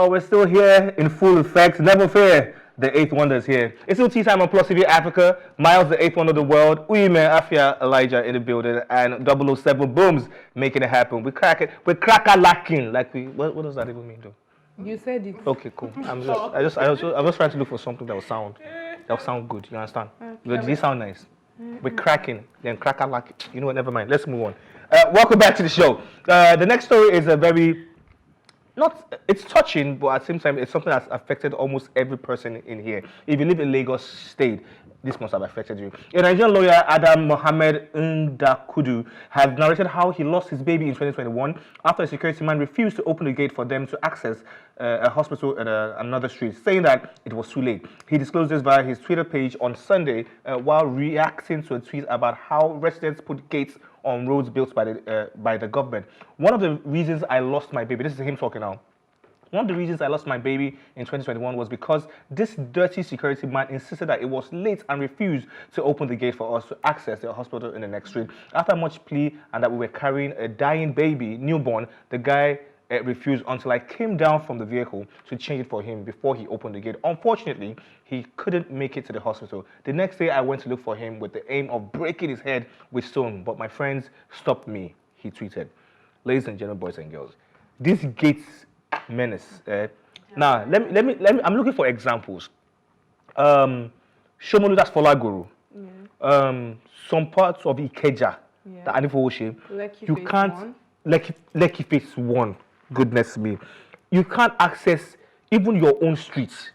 Oh, we're still here in full effect. Never fear. The eighth wonder is here. It's still tea time on PlusTvAfrica. Miles, the eighth wonder of the world. Uyime, Afia, Elijah in the building. And 007 Booms making it happen. We crack it. We're crack-a-lacking. Like what does that even mean, though? You said it. Okay, cool. I was just trying to look for something that would sound good. You understand? Does this sound nice? We're cracking, then crack-a-lacking. You know what? Never mind. Let's move on. Welcome back to the show. The next story is a very... it's touching, but at the same time, it's something that's affected almost every person in here. If you live in Lagos State, this must have affected you. A Nigerian lawyer, Adam Mohammed Ndakudu, has narrated how he lost his baby in 2021 after a security man refused to open the gate for them to access a hospital at another street, saying that it was too late. He disclosed this via his Twitter page on Sunday while reacting to a tweet about how residents put gates on roads built by the government. One of the reasons I lost my baby, this is him talking now. One of the reasons I lost my baby in 2021 was because this dirty security man insisted that it was late and refused to open the gate for us to access the hospital in the next street. After much plea and that we were carrying a dying baby, newborn, the guy refused until I came down from the vehicle to change it for him before he opened the gate. Unfortunately, he couldn't make it to the hospital. The next day, I went to look for him with the aim of breaking his head with stone, but my friends stopped me, he tweeted. Ladies and gentlemen, boys and girls, this gates menace. Now, let me. I'm looking for examples. Shomolu, that's Folaguru. Yeah. Some parts of Ikeja, the Anifowoshe, you can't. Lekki Phase 1. Goodness me, you can't access even your own streets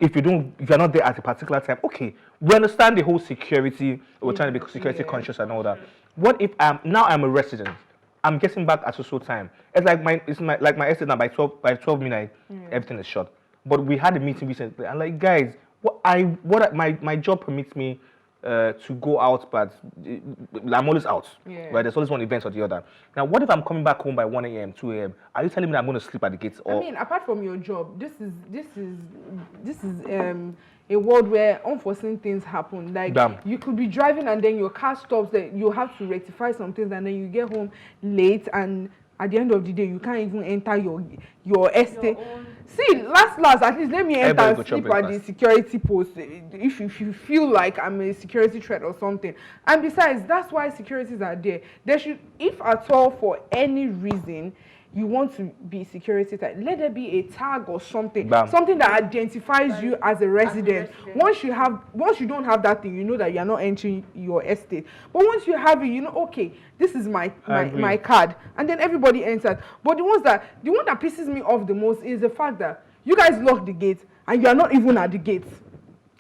if you're not there at a particular time. Okay, we understand the whole security. We're trying to be security conscious and all that. What if I'm a resident? I'm getting back at social time. It's like my estate now by 12 midnight, everything is shut. But we had a meeting recently, and like guys, my job permits me to go out, but I'm always out. Yeah. Right? There's always one event or the other. Now, what if I'm coming back home by 1 a.m., 2 a.m.? Are you telling me that I'm going to sleep at the gates? Or... I mean, apart from your job, this is a world where unforeseen things happen. Like you could be driving and then your car stops. That you have to rectify some things, and then you get home late, and at the end of the day, you can't even enter your estate. See, last, at least let me enter and sleep at the security post if you feel like I'm a security threat or something. And besides, that's why securities are there. They should, if at all, for any reason, you want to be security type, let there be a tag or something, something that identifies you as a resident. Once you don't have that thing, you know that you are not entering your estate. But once you have it, you know, okay, this is my card, and then everybody enters. But the one that pisses me off the most is the fact that you guys lock the gate and you are not even at the gate.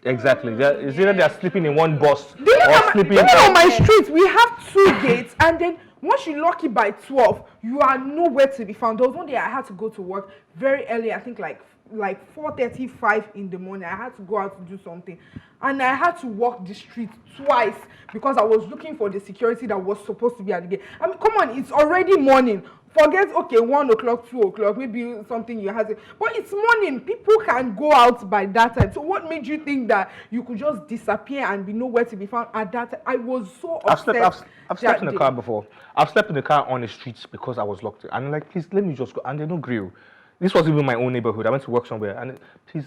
Exactly. It's either they are sleeping in one bus or sleeping on my street. We have 2 gates, and then once you lock it by 12, you are nowhere to be found. There was one day I had to go to work very early, I think like 4:35 in the morning. I had to go out to do something, and I had to walk the street twice because I was looking for the security that was supposed to be at the gate. I mean, come on, it's already morning. Forget, okay, 1 o'clock, 2 o'clock, maybe something you had to, but it's morning. People can go out by that time. So what made you think that you could just disappear and be nowhere to be found at that time? I was so upset. I've slept in the car before. I've slept in the car on the streets because I was locked in. And I'm like, please, let me just go. And they don't grill. This was even my own neighborhood. I went to work somewhere. And please,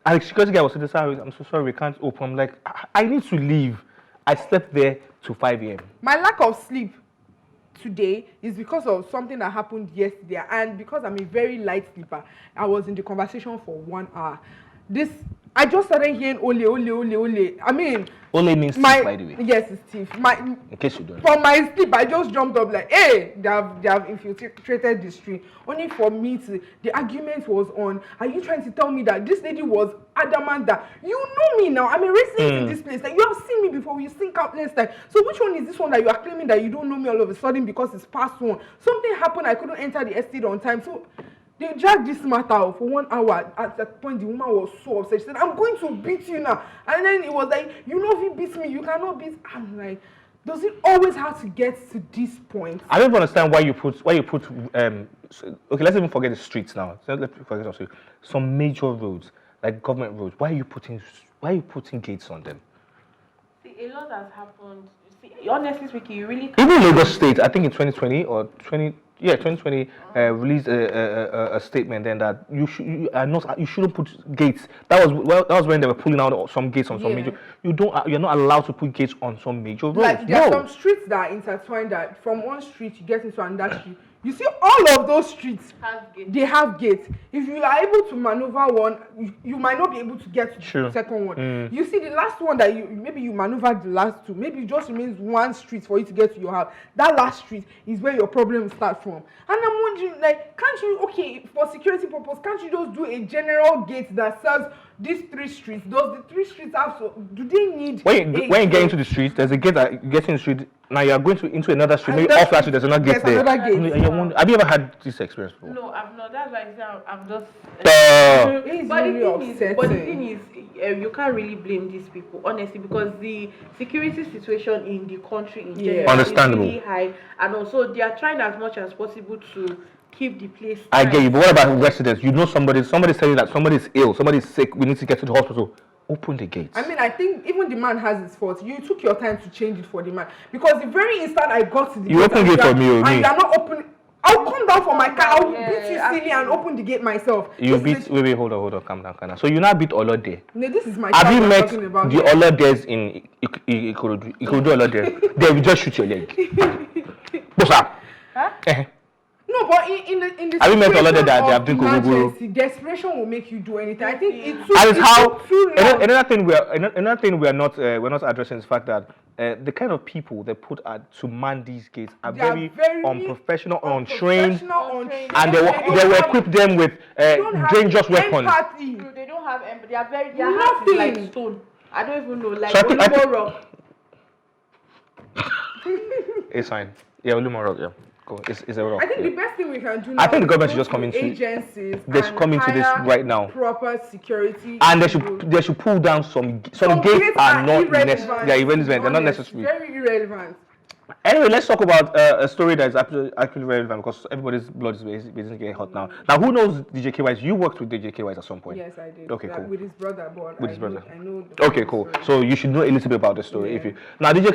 and the security guy was sitting there, I'm so sorry, we can't open. I'm like, I need to leave. I slept there to 5 a.m. My lack of sleep today is because of something that happened yesterday, and because I'm a very light sleeper, I was in the conversation for 1 hour. I just started hearing ole. I mean, ole means thief, by the way. Yes, it's thief. In case you don't know. From my sleep, I just jumped up like, hey, they have infiltrated the street. Only for me to, the argument was on, are you trying to tell me that this lady was adamant that, you know me now, I'm a resident in this place, like, you have seen me before, you seen countless times. So which one is this one that you are claiming that you don't know me all of a sudden because it's past 1? Something happened, I couldn't enter the estate on time. So they dragged this matter out for 1 hour. At that point, the woman was so upset. She said, I'm going to beat you now. And then it was like, you know, if you beat me, you cannot beat. I'm like, does it always have to get to this point? I don't understand why you put okay, let's even forget the streets now. So let's forget also some major roads, like government roads. Why are you putting gates on them? See, a lot has happened. See, honestly speaking, you really can't. Even Lagos State, I think in 2020 or 2020 released a statement then that you shouldn't put gates. That was when they were pulling out some gates on some major. You're not allowed to put gates on some major roads. Like there are some streets that are intertwined, that from one street you get into another street. You see, all of those streets, they have gates. If you are able to maneuver one, you might not be able to get to the second one. You see, the last one that maybe you maneuvered the last two, maybe it just remains one street for you to get to your house. That last street is where your problem starts from. And I'm wondering, like, can't you, okay, for security purpose, can't you just do a general gate that serves these 3 streets? Does the 3 streets have do they need? When you get into the street, there's a gate that you get in the street. Now you are going into another street. Maybe off that street, there's another gate there. Have you ever had this experience before? No, I've not. That's why I'm just. But the thing is, you can't really blame these people, honestly, because the security situation in the country in general is really high, and also they are trying as much as possible to keep the place. I get you, but what about residents? You know, somebody's saying that somebody's ill, somebody's sick. We need to get to the hospital. Open the gates. I mean, I think even the man has his fault. You took your time to change it for the man, because the very instant I got to the gate, opened it for me, and you are not opening. I'll come down for my car. I'll beat you silly and open the gate myself. You beat. Wait, hold on, calm down. So you now beat Olode. No, this is my. Have you met the Olodes in Ikorodu? Olode. They will just shoot your leg. What's up? Huh? No, but in the have you met Olode that they have been emergency, desperation will make you do anything. I think it's another thing we're not addressing is the fact that the kind of people they put to man these gates are very unprofessional, untrained, and they will equip them with dangerous weapons. Empathy. They don't have empathy. They are very like stone. I don't even know, like rock. It's fine. Yeah, Olumo rock. Yeah. Cool. It's a rock. I think the best thing we can do now, I think the government should just come into agencies. They should come into this right now. Proper security. And they should pull down some gates are not necessary. They're irrelevant. They're not necessary. Very irrelevant. Anyway, let's talk about a story that's actually relevant, because everybody's blood is basically getting hot now. Now, who knows DJ KYs? You worked with DJ KYs at some point. Yes, I did. Okay, cool. With his brother, I know. Okay, cool. So you should know a little bit about the story. Now, DJ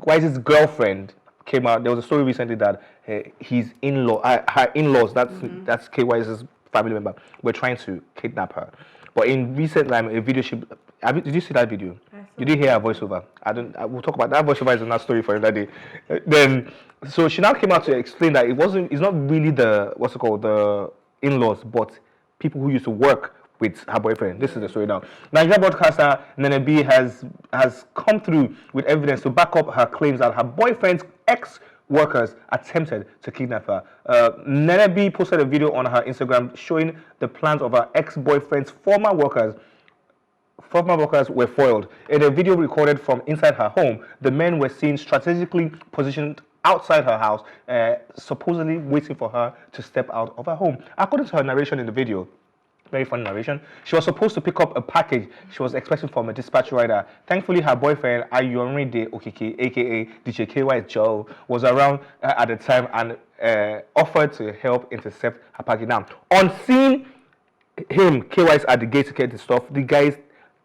KY's girlfriend came out. There was a story recently that her in-laws, that's KY's family member, were trying to kidnap her. But in recent time, a video did you see that video? You did hear her voiceover. We'll talk about that. Voiceover is another story for another day. So she now came out to explain that it's not really the in-laws, but people who used to work with her boyfriend. This is the story now. Nigerian broadcaster Nenny has come through with evidence to back up her claims that her boyfriend's ex-workers attempted to kidnap her. Nenny posted a video on her Instagram showing the plans of her ex-boyfriend's former workers were foiled. In a video recorded from inside her home, the men were seen strategically positioned outside her house, supposedly waiting for her to step out of her home. According to her narration in the video, very funny narration, she was supposed to pick up a package she was expecting from a dispatch rider. Thankfully, her boyfriend, Ayorinde Okiki, aka DJ KY Joe, was around at the time and offered to help intercept her package. Now, on seeing him, KY's at the gate to get the stuff, the guys,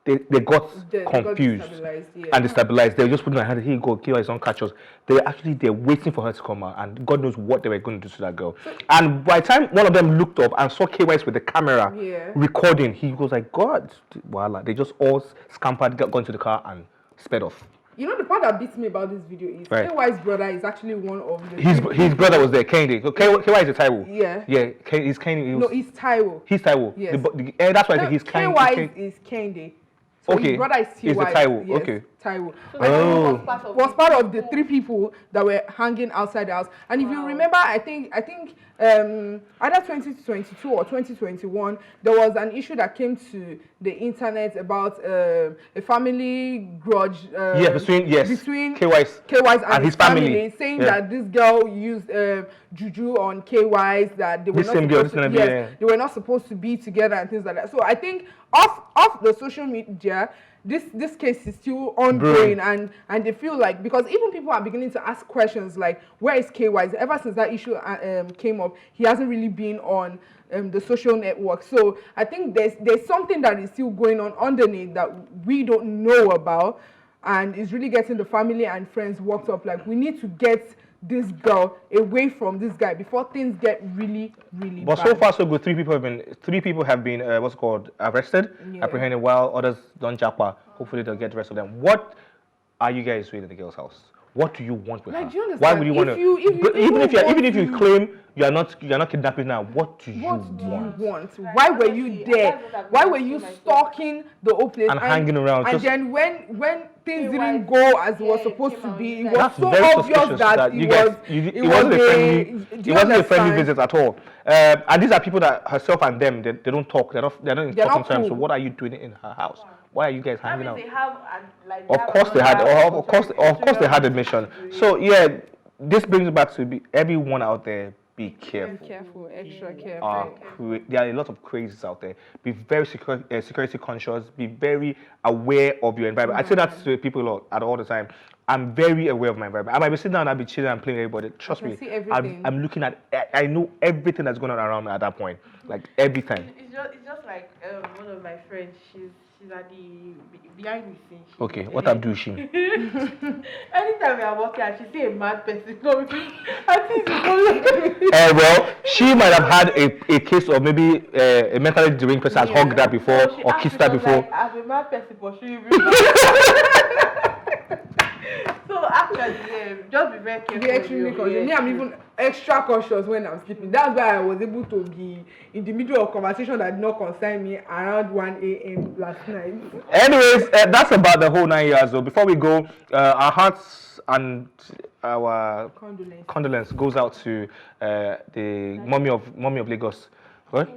they got confused and destabilized. They were just putting their hand, here you go, KY's don't catch us. They're waiting for her to come out, and God knows what they were going to do to that girl. And by the time one of them looked up and saw KY's with the camera recording, he was like, God, voila. They just all scampered, got into the car and sped off. You know, the part that beats me about this video is KY's brother is actually one of the... His brother was there, Kendi. So KY is a Taiwo. Yeah. Yeah, he's Kendi. No, he's Taiwo. He's Taiwo. Yes. That's why I think he's Kendi. KY is Kendi. So his brother is TY. He's a Taiwo. Yes, okay. Taiwo. So was part of the 3 people that were hanging outside the house. And if you remember, I think either 2022 or 2021, there was an issue that came to the internet about a family grudge between KY's and his family, saying that this girl used juju on KY's, that they were not supposed to be together and things like that. So I think off the social media, this case is still ongoing, and they feel like, because even people are beginning to ask questions like, where is KY? Ever since that issue came up, he hasn't really been on the social network. So I think there's something that is still going on underneath that we don't know about, and is really getting the family and friends worked up. Like, we need to get this girl away from this guy before things get really, really But bad. so far so good. Three people have been what's it called arrested, apprehended, while others don't japa. Hopefully they'll get the rest of them. What are you guys doing in the girl's house? What do you want with her? Do you understand? Why would you want to? Even if you claim you're not kidnapping now, what do you want? Why were you there? Why were you stalking the whole place and hanging around? And then when things didn't go as it was supposed to be, it was so very obvious that it wasn't a friendly visit at all. And these are people that herself and them they don't talk. They're not in talking terms. So what are you doing in her house? Why are you guys hanging out? Of course they had a mission. So yeah, this brings back to everyone out there. Be careful. Be careful, extra careful. There are a lot of crazes out there. Be very security conscious. Be very aware of your environment. I say that to people all the time. I'm very aware of my environment. I might be sitting down and I'll be chilling and playing with everybody. Trust me, I'm looking at. I know everything that's going on around me at that point. Like every time. It's just like one of my friends. She's at the behind the scenes. Okay, what up do she? Anytime we are walking and she see a mad person coming, I think well, she might have had a case of maybe a mentally deranged person has hugged her before or kissed her before. Like, I'm a mad person pursuing me. So actually, just be very careful. Be extremely cautious. Me, I'm even extra cautious when I'm sleeping. That's why I was able to be in the middle of conversation that did not concern me around 1 a.m. last night. Anyways, that's about the whole 9 years. Though, before we go, our hearts and our condolence goes out to the mommy of Lagos. What?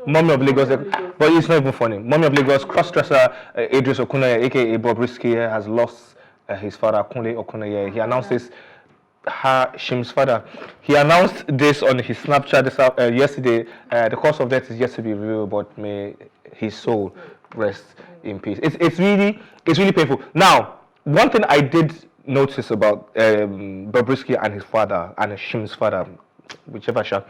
Mommy of Lagos, but it's not even funny. Mommy of Lagos, cross-dresser Idris Okuneye, aka Bobrisky, has lost his father, Kunle Okuneye. He announced this. Shim's father. He announced this on his Snapchat yesterday. The cause of death is yet to be revealed, but may his soul rest in peace. It's really painful. Now, one thing I did notice about Bobrisky and his father and Shim's father, whichever shot,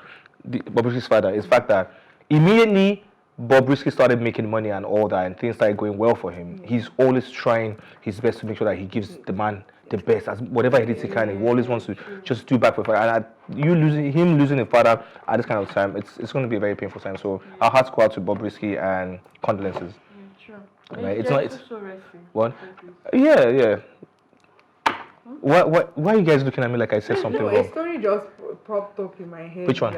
Bobrisky's father, is the fact that immediately Bobrisky started making money and all that, and things started going well for him. He's always trying his best to make sure that he gives the man the best, as whatever he can. He always wants to just do back for father. And him losing a father at this kind of time, it's going to be a very painful time. So our hearts go out to Bobrisky and condolences. Sure. Right? It's not. It's so resting. What? Yeah. Why are you guys looking at me like I said something No, wrong? a story just popped up in my head. Which one?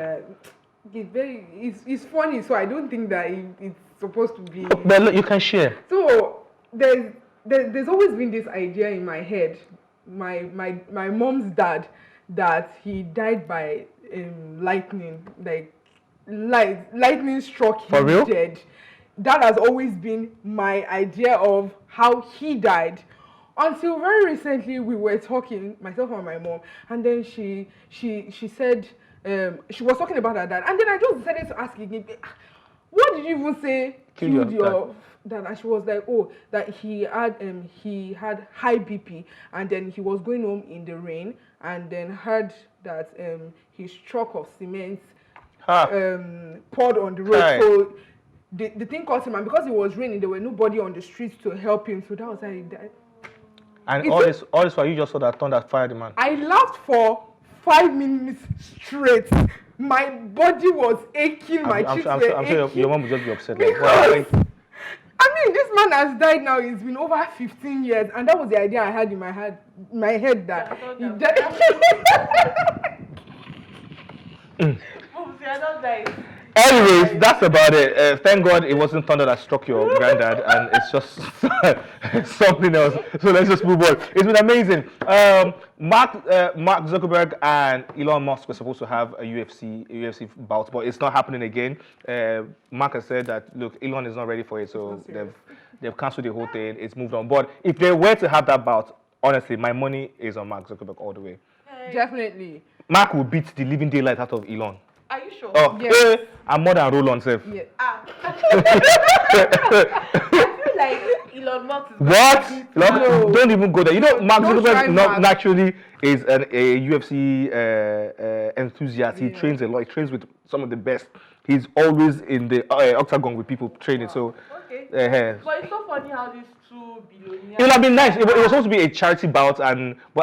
It's funny, so I don't think that it's supposed to be. But look, you can share. So there's always been this idea in my head. My mom's dad, that he died by lightning, like lightning struck him dead. That has always been my idea of how he died. Until very recently, we were talking, myself and my mom, and then she said she was talking about her dad, and then I just decided to ask again, what did you even say killed your dad? And she was like, oh, that he had high BP, and then he was going home in the rain, and then heard that his truck of cement poured on the road. Hi. So the thing caught him, and because it was raining, there were nobody on the streets to help him. So that was how he died. And all this while you just saw that thunder fired the man. I laughed for 5 minutes straight. My body was aching. My cheeks were aching. I'm sure your mom would just be upset. Because, I mean, this man has died now. It's been over 15 years, and that was the idea I had in my head that he died. Anyways, that's about it. Thank God it wasn't thunder that struck your granddad, and it's just something else. So let's just move on. It's been amazing. Mark Zuckerberg and Elon Musk were supposed to have a UFC bout, but it's not happening again. Mark has said that, look, Elon is not ready for it, so they've cancelled the whole thing. It's moved on. But if they were to have that bout, honestly, my money is on Mark Zuckerberg all the way. Definitely. Mark will beat the living daylight out of Elon. Are you sure? Oh, yes. I'm more than roll on self. Yeah. I feel like Elon Musk is what? No. Don't even go there. You know, Mark Zuckerberg naturally is a UFC enthusiast. He trains a lot. He trains with some of the best. He's always in the octagon with people training. So, okay. But it's so funny how these two billionaires. It would have been nice. It was supposed to be a charity bout, but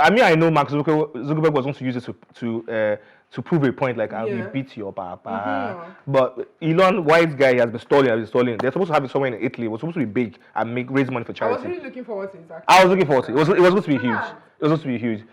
I mean, I know Mark Zuckerberg was going to use it to prove a point, like, I will beat your papa. But Elon, white guy, has been stalling. They're supposed to have it somewhere in Italy. It was supposed to be big and raise money for charity. I was really looking forward to it, actually. I was looking forward to it. It was supposed to be huge. It was supposed to be huge.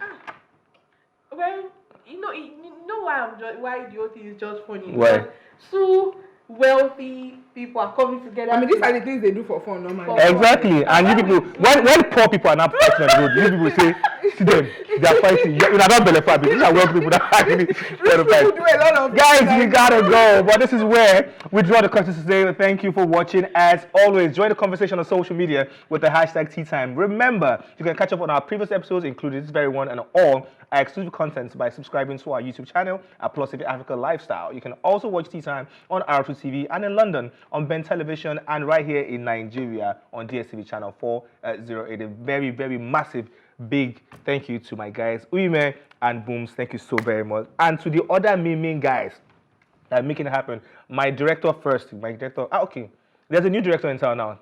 Well, you know why the whole thing is just funny. Why? Because two wealthy people are coming together. I mean, these are the things they do for fun, normally. Exactly. And you people, when poor people are not fighting on the road, you people say, see them, they are fighting. You're not belly. These are wealthy people that are actually trying to fight. Do a lot of Guys, we gotta go. But this is where we draw the curtain today. Thank you for watching. As always, join the conversation on social media with the hashtag #TeaTime. Remember, you can catch up on our previous episodes, including this very one, and all our exclusive content by subscribing to our YouTube channel at PlusTvAfrica Lifestyle. You can also watch Tea Time on R2 TV and in London on Ben Television, and right here in Nigeria on DSTV channel 408. A very, very massive, big thank you to my guys Uime and Booms. Thank you so very much. And to the other miming guys that are making it happen. My director first. Okay. There's a new director in town now.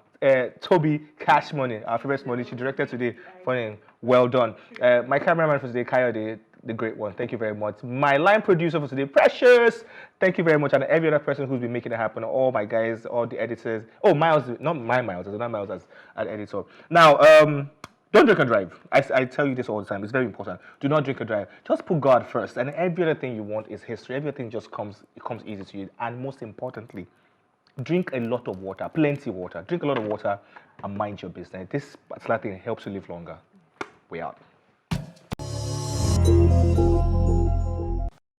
Toby Cash Money, our favorite money. She directed today. Funny. Well done. My cameraman for today, Kayode, the great one. Thank you very much. My line producer for today, Precious. Thank you very much. And every other person who's been making it happen. All my guys, all the editors. Oh, Miles, not my Miles. There's not Miles as an editor. Now, don't drink and drive. I tell you this all the time. It's very important. Do not drink and drive. Just put God first. And every other thing you want is history. Everything just comes easy to you. And most importantly, drink a lot of water. Plenty of water. Drink a lot of water and mind your business. This particular thing helps you live longer. We out.